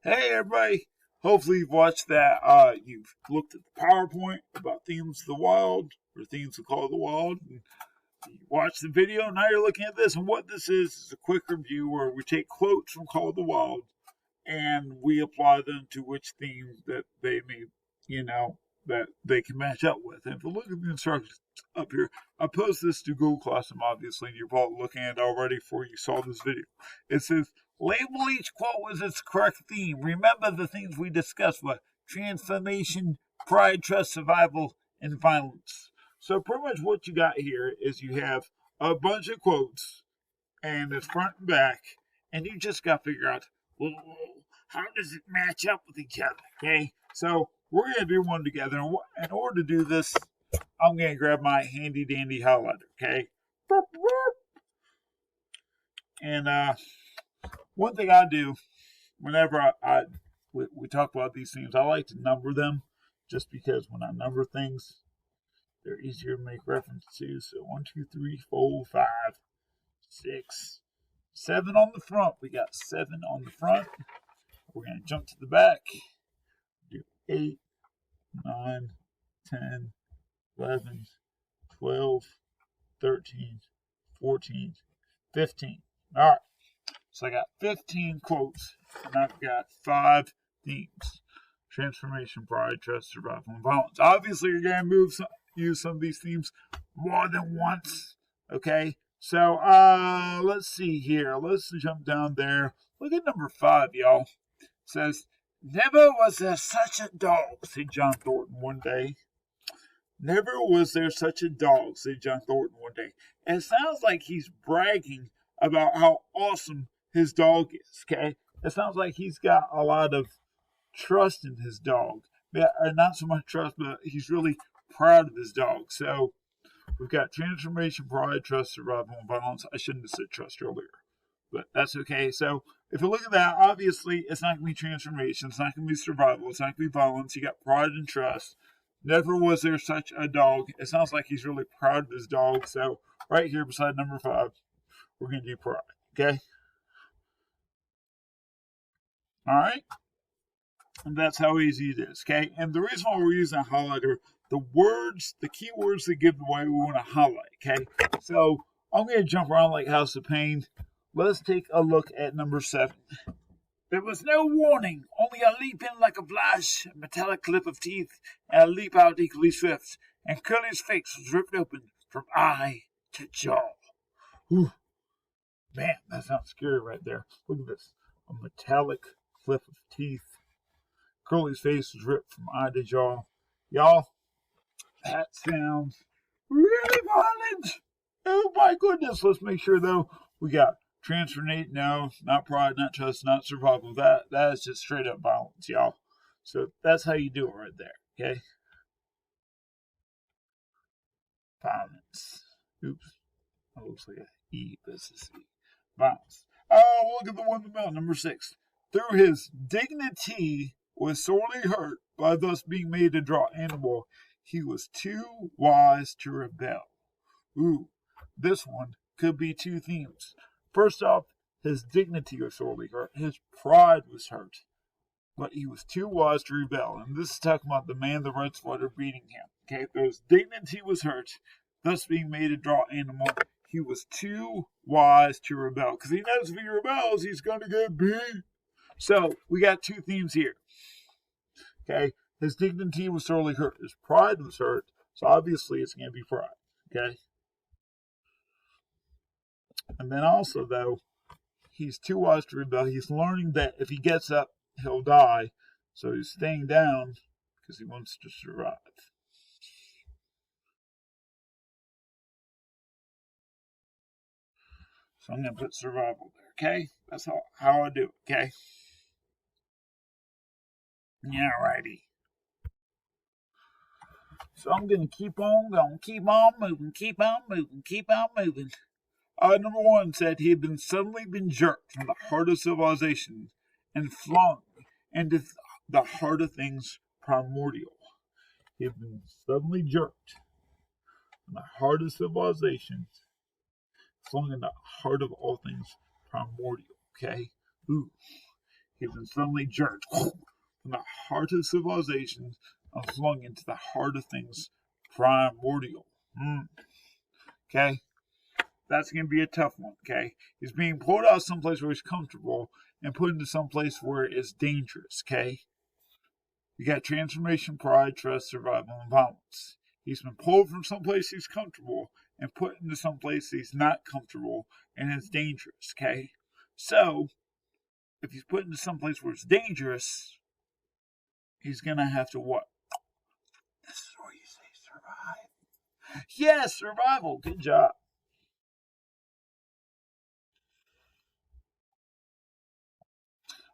Hey everybody! Hopefully you've watched that. You've looked at the PowerPoint about themes of the wild or themes of Call of the Wild. And you watched the video. Now you're looking at this, and what this is a quick review where we take quotes from Call of the Wild and we apply them to which theme that they may, that they can match up with. And if you look at the instructions up here, I posted this to Google Classroom, obviously, and you're probably looking at it already before you saw this video. It says, label each quote with its correct theme. Remember the things we discussed were transformation, pride, trust, survival, and violence. So pretty much what you got here is you have a bunch of quotes, and it's front and back, and you just got to figure out, well, how does it match up with each other? Okay, so we're going to do one together. In order to do this, I'm going to grab my handy dandy highlighter. Okay, and one thing I do whenever we talk about these things, I like to number them, just because when I number things, they're easier to make reference to. So 1, 2, 3, 4, 5, 6, 7 on the front. We got 7 on the front. We're going to jump to the back. Do 8, 9, 10, 11, 12, 13, 14, 15. All right. So I got 15 quotes, and I've got 5 themes. Transformation, pride, trust, survival, and violence. Obviously, you're going to use some of these themes more than once. Okay? So, let's see here. Let's jump down there. Look at number 5, y'all. It says, never was there such a dog, said John Thornton one day. Never was there such a dog, said John Thornton one day. And it sounds like he's bragging about how awesome his dog is, okay? It sounds like he's got a lot of trust in his dog. Not so much trust, but he's really proud of his dog. So we've got transformation, pride, trust, survival, and violence. I shouldn't have said trust earlier, but that's okay. So if you look at that, obviously it's not going to be transformation. It's not going to be survival. It's not going to be violence. You got pride and trust. Never was there such a dog. It sounds like he's really proud of his dog. So right here beside number 5, we're going to do pride, okay? All right? And that's how easy it is, okay? And the reason why we're using a highlighter, the key words that give away, we want to highlight, okay? So I'm going to jump around like House of Pain. Let's take a look at number 7. There was no warning, only a leap in like a flash, a metallic clip of teeth, and a leap out equally swift, and Curly's face was ripped open from eye to jaw. Whew. Man, that sounds scary right there. Look at this. A metallic clip of teeth. Curly's face was ripped from eye to jaw. Y'all, that sounds really violent. Oh my goodness. Let's make sure though we got transformate, no, not pride, not trust, not survival. That is just straight up violence, y'all. So that's how you do it right there, okay? Violence. Oops. That looks like an E, but it's a C. Violence. Oh, look at the one in the middle, number 6. Through his dignity was sorely hurt by thus being made a draw animal, he was too wise to rebel. Ooh, this one could be 2 themes. First off, his dignity was sorely hurt. His pride was hurt. But he was too wise to rebel. And this is talking about the man, the red sweater, beating him. Okay, so his dignity was hurt, thus being made a draw animal. He was too wise to rebel. Because he knows if he rebels, he's going to get beat. So, we got 2 themes here. Okay, his dignity was sorely hurt. His pride was hurt. So, obviously, it's going to be pride. Okay? And then also, though, he's too wise to rebel. He's learning that if he gets up, he'll die. So he's staying down because he wants to survive. So I'm going to put survival there, okay? That's how I do it, okay? Yeah, righty. So I'm going to keep on moving, keep on moving. Number 1 said he had suddenly been jerked from the heart of civilization and flung into the heart of things primordial. He had been suddenly jerked from the heart of civilization, flung in the heart of all things primordial. Okay? Ooh. He's been suddenly jerked from the heart of civilization and flung into the heart of things primordial. Okay? That's going to be a tough one, okay? He's being pulled out of someplace where he's comfortable and put into someplace where it's dangerous, okay? You got transformation, pride, trust, survival, and violence. He's been pulled from someplace he's comfortable and put into someplace he's not comfortable and it's dangerous, okay? So, if he's put into someplace where it's dangerous, he's going to have to what? This is where you say survive. Yes, survival. Good job.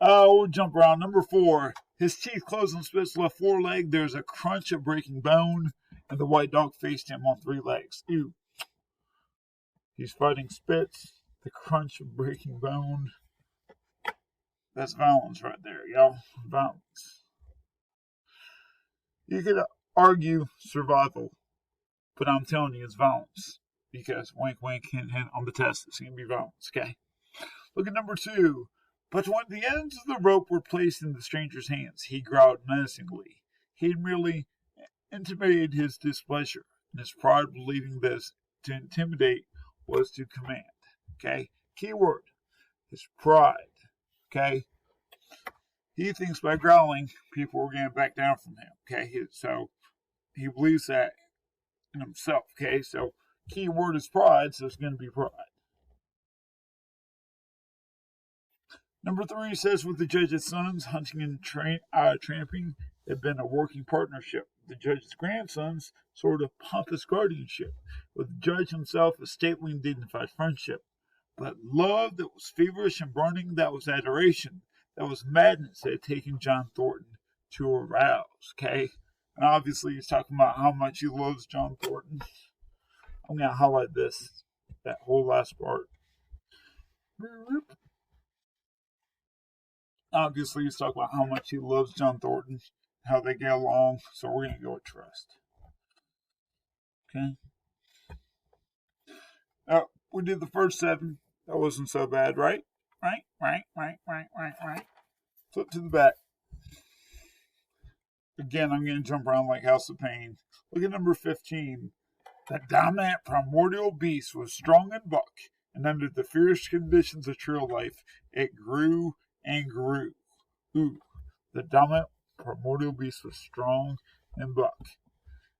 We'll jump around. Number 4. His teeth closed on Spit's left foreleg. There's a crunch of breaking bone, and the white dog faced him on 3 legs. Ew. He's fighting Spitz. The crunch of breaking bone. That's violence right there, y'all. Violence. You could argue survival, but I'm telling you it's violence. Because wink, wink, hint, hint on the test, it's going to be violence, okay? Look at number 2. But when the ends of the rope were placed in the stranger's hands, he growled menacingly. He had merely intimated his displeasure, and his pride believing this to intimidate was to command. Okay? Key word. His pride. Okay? He thinks by growling, people are going to back down from him. Okay? So he believes that in himself. Okay? So key word is pride, so it's going to be pride. Number 3 says, with the judge's sons, hunting and tramping had been a working partnership. The judge's grandsons, sort of pompous guardianship. With the judge himself, a stately and dignified friendship. But love that was feverish and burning, that was adoration. That was madness that had taken John Thornton to arouse. Okay? And obviously he's talking about how much he loves John Thornton. I'm going to highlight this, that whole last part. Obviously, he's talking about how much he loves John Thornton, how they get along, so we're going to go with trust. Okay? We did the first 7. That wasn't so bad, right? Right. Flip to the back. Again, I'm going to jump around like House of Pain. Look at number 15. The dominant primordial beast was strong and buck, and under the fierce conditions of trail life, it grew and grew. The dominant primordial beast was strong and buck.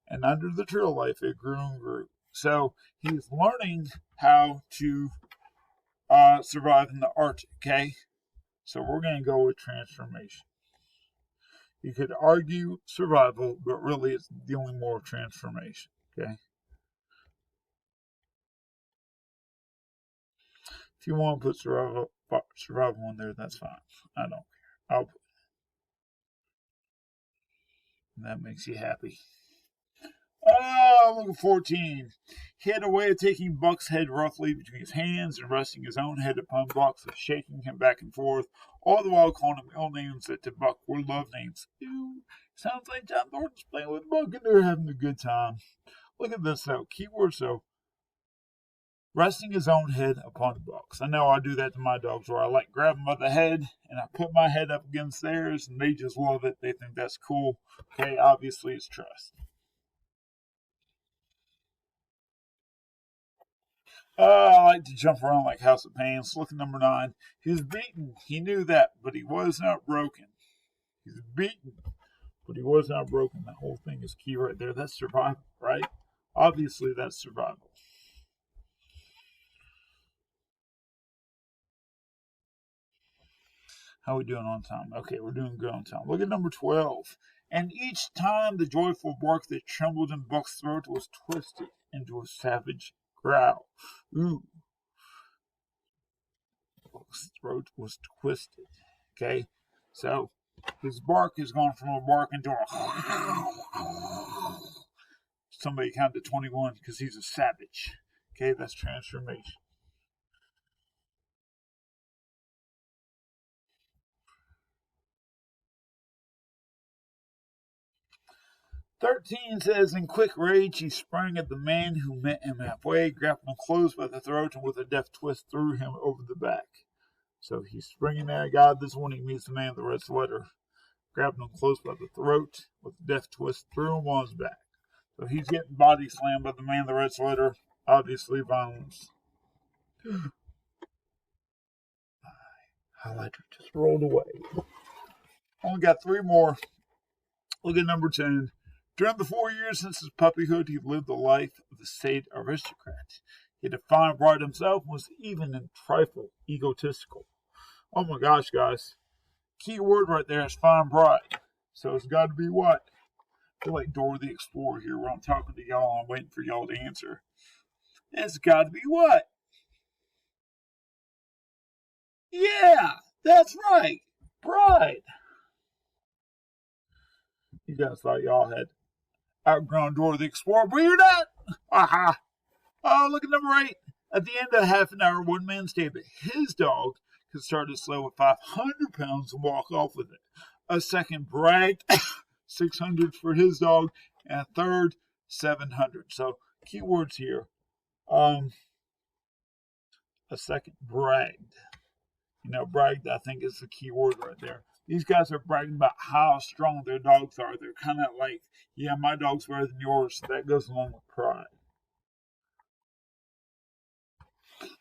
And under the trail life, it grew and grew. So he's learning how to survive in the Arctic, okay? So we're going to go with transformation. You could argue survival, but really it's dealing more with transformation, okay? If you want to put survival in there, that's fine. I don't care. I'll put it. And that makes you happy. Look at 14. He had a way of taking Buck's head roughly between his hands and resting his own head upon Buck's, and shaking him back and forth, all the while calling him ill names that to Buck were love names. Ew, sounds like John Thornton's playing with Buck and they're having a good time. Look at this though. Keyword so. Resting his own head upon Buck's. I know I do that to my dogs where I like grab them by the head and I put my head up against theirs and they just love it. They think that's cool. Okay, obviously it's trust. I like to jump around like House of Pain. Let's look at number 9. He was beaten. He knew that, but he was not broken. He's beaten, but he was not broken. That whole thing is key right there. That's survival, right? Obviously, that's survival. How are we doing on time? Okay, we're doing good on time. Look at number 12. And each time the joyful bark that trembled in Buck's throat was twisted into a savage growl. Ooh. Buck's throat was twisted. Okay? So, his bark has gone from a bark into a... Somebody count to 21 because he's a savage. Okay, that's transformation. "13 says, in quick rage, he sprang at the man who met him halfway, grabbed him close by the throat, and with a deft twist threw him over the back. So he's springing at God. This one he meets the man with the red sweater, grabbing him close by the throat with a death twist through him on his back. So he's getting body slammed by the man with the red sweater. Obviously violence. Highlighter just rolled away. Only got 3 more. Look at number 10. During the 4 years since his puppyhood, he lived the life of the state aristocrat. He had a fine bride himself and was even in trifle egotistical. Oh my gosh, guys. Key word right there is fine bride. So it's got to be what? I feel like Dora the Explorer here where I'm talking to y'all and I'm waiting for y'all to answer. It's got to be what? Yeah, that's right. Bride. You guys thought y'all had outgrown Dora the Explorer, but you're not. Aha. Oh, look at number 8. At the end of half an hour, one man stated that his dog could start his sled with 500 pounds and walk off with it. A second bragged 600 for his dog, and a third 700. So keywords here. A second bragged. Bragged, I think, is the key word right there. These guys are bragging about how strong their dogs are. They're kind of like, yeah, my dog's better than yours. So that goes along with pride.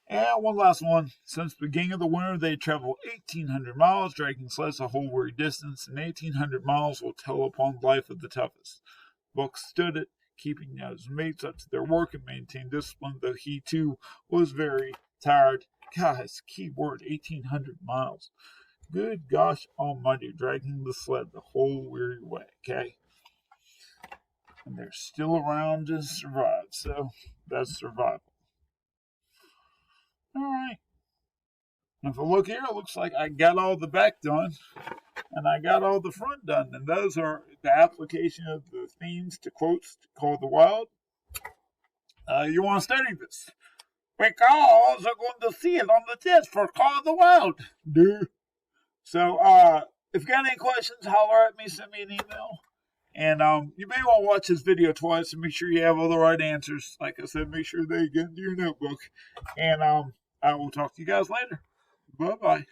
And one last one. Since the beginning of the winter, they travel 1,800 miles, dragging sleds a whole weary distance, and 1,800 miles will tell upon the life of the toughest. Buck stood it, keeping his mates up to their work and maintained discipline, though he too was very tired. Guys, key word, 1,800 miles. Good gosh almighty, dragging the sled the whole weary way, okay? And they're still around to survive, so that's survival. Alright. If I look here, it looks like I got all the back done, and I got all the front done, and those are the application of the themes to quotes to Call of the Wild. You want to study this? Because we're going to see it on the test for Call of the Wild. Dude. So, if you got any questions, holler at me, send me an email. And you may want to watch this video twice and make sure you have all the right answers. Like I said, make sure they get into your notebook. And I will talk to you guys later. Bye-bye.